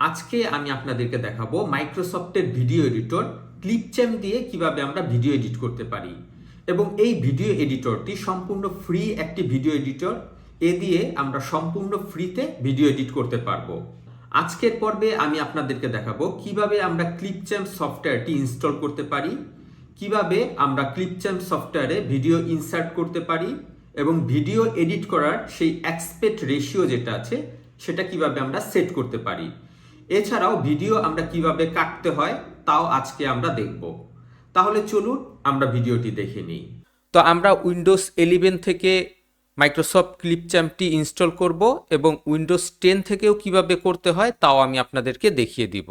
আজকে আমি আপনাদেরকে দেখাবো মাইক্রোসফটের ভিডিও এডিটর ক্লিপচ্যাম্প দিয়ে কিভাবে আমরা ভিডিও এডিট করতে পারি। এবং এই ভিডিও এডিটরটি সম্পূর্ণ ফ্রি একটি ভিডিও এডিটর। এ দিয়ে আমরা সম্পূর্ণ ফ্রিতে ভিডিও এডিট করতে পারবো। আজকের পর্বে আমি আপনাদেরকে দেখাবো কিভাবে আমরা ক্লিপচ্যাম্প সফটওয়্যারটি ইনস্টল করতে পারি, কিভাবে আমরা ক্লিপচ্যাম্প সফটওয়্যারে ভিডিও ইনসার্ট করতে পারি এবং ভিডিও এডিট করার সেই অ্যাসপেক্ট রেশিও যেটা আছে সেটা কিভাবে আমরা সেট করতে পারি। এছাড়াও ভিডিও আমরা কিভাবে কাটতে হয় তাও আজকে আমরা দেখব। তাহলে চলুন আমরা ভিডিওটি দেখে নিই। তো আমরা উইন্ডোজ 11 থেকে মাইক্রোসফট ক্লিপচ্যাম্পটি ইনস্টল করব এবং উইন্ডোজ 10 থেকেও কিভাবে করতে হয় তাও আমি আপনাদেরকে দেখিয়ে দিব।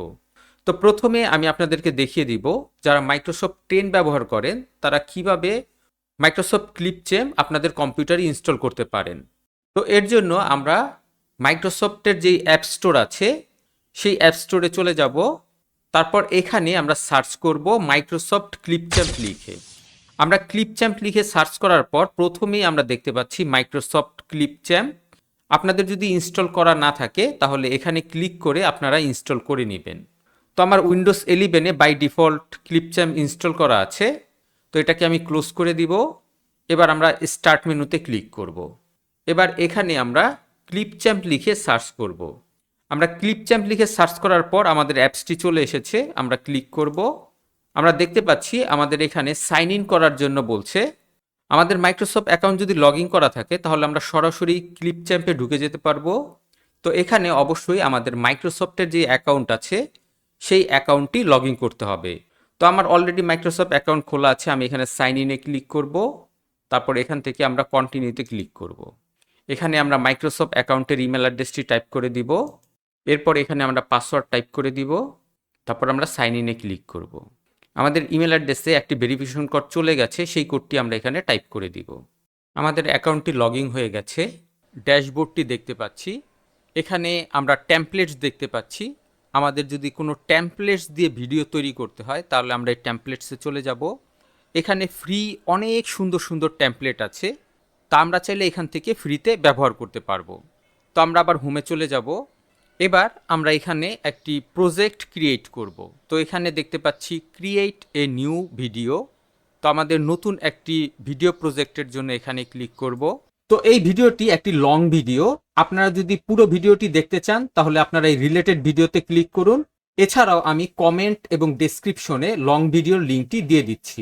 তো প্রথমে আমি আপনাদেরকে দেখিয়ে দিব যারা মাইক্রোসফট 10 ব্যবহার করেন তারা কিভাবে মাইক্রোসফট ক্লিপচ্যাম্প আপনাদের কম্পিউটারে ইনস্টল করতে পারেন। তো এর জন্য আমরা মাইক্রোসফটের যেই অ্যাপ স্টোর আছে সেই অ্যাপ স্টোরে চলে যাব। তারপর এখানে আমরা সার্চ করব মাইক্রোসফট ক্লিপচ্যাম্প লিখে। আমরা ক্লিপচ্যাম্প লিখে সার্চ করার পর প্রথমেই আমরা দেখতে পাচ্ছি মাইক্রোসফট ক্লিপচ্যাম্প। আপনাদের যদি ইনস্টল করা না থাকে তাহলে এখানে ক্লিক করে আপনারা ইনস্টল করে নেবেন। তো আমার উইন্ডোজ 11-এ বাই ডিফল্ট ক্লিপচ্যাম্প ইনস্টল করা আছে, তো এটাকে আমি ক্লোজ করে দিব। এবার আমরা স্টার্ট মেনুতে ক্লিক করব। এবার এখানে আমরা ক্লিপচ্যাম্প লিখে সার্চ করব। আমরা ক্লিপচ্যাম্প লিখে সার্চ করার পর আমাদের অ্যাপসটি চলে এসেছে, আমরা ক্লিক করব। আমরা দেখতে পাচ্ছি আমাদের এখানে সাইন ইন করার জন্য বলছে। আমাদের মাইক্রোসফট অ্যাকাউন্ট যদি লগ ইন করা থাকে তাহলে আমরা সরাসরি ক্লিপচ্যাম্পে ঢুকে যেতে পারবো। তো এখানে অবশ্যই আমাদের মাইক্রোসফটের যে অ্যাকাউন্ট আছে সেই অ্যাকাউন্টটি লগ ইন করতে হবে। তো আমার অলরেডি মাইক্রোসফট অ্যাকাউন্ট খোলা আছে, আমি এখানে সাইন ইনে ক্লিক করব। তারপর এখান থেকে আমরা কন্টিনিউতে ক্লিক করব। এখানে আমরা মাইক্রোসফট অ্যাকাউন্টের ইমেল অ্যাড্রেসটি টাইপ করে দিব। এরপর এখানে আমরা পাসওয়ার্ড টাইপ করে দিব। তারপর আমরা সাইন ইনে ক্লিক করব। আমাদের ইমেল অ্যাড্রেসে একটি ভেরিফিকেশন কোড চলে গেছে, সেই কোডটি আমরা এখানে টাইপ করে দিব। আমাদের অ্যাকাউন্টটি লগ ইন হয়ে গেছে। ড্যাশবোর্ডটি দেখতে পাচ্ছি। এখানে আমরা টেমপ্লেটস দেখতে পাচ্ছি। আমাদের যদি কোনো টেমপ্লেটস দিয়ে ভিডিও তৈরি করতে হয় তাহলে আমরা এই টেমপ্লেটসে চলে যাব। এখানে ফ্রি অনেক সুন্দর সুন্দর টেমপ্লেট আছে, তা আমরা চাইলে এখান থেকে ফ্রিতে ব্যবহার করতে পারবো। তো আমরা আবার হোমে চলে যাব। এবার আমরা এখানে একটি প্রজেক্ট ক্রিয়েট করব। তো এখানে দেখতে পাচ্ছি ক্রিয়েট এ নিউ ভিডিও। তো আমাদের নতুন একটি ভিডিও প্রজেক্টের জন্য এখানে ক্লিক করব। তো এই ভিডিওটি একটি লং ভিডিও। আপনারা যদি পুরো ভিডিওটি দেখতে চান তাহলে আপনারা এই রিলেটেড ভিডিওতে ক্লিক করুন। এছাড়াও আমি কমেন্ট এবং ডেসক্রিপশনে লং ভিডিওর লিঙ্কটি দিয়ে দিচ্ছি।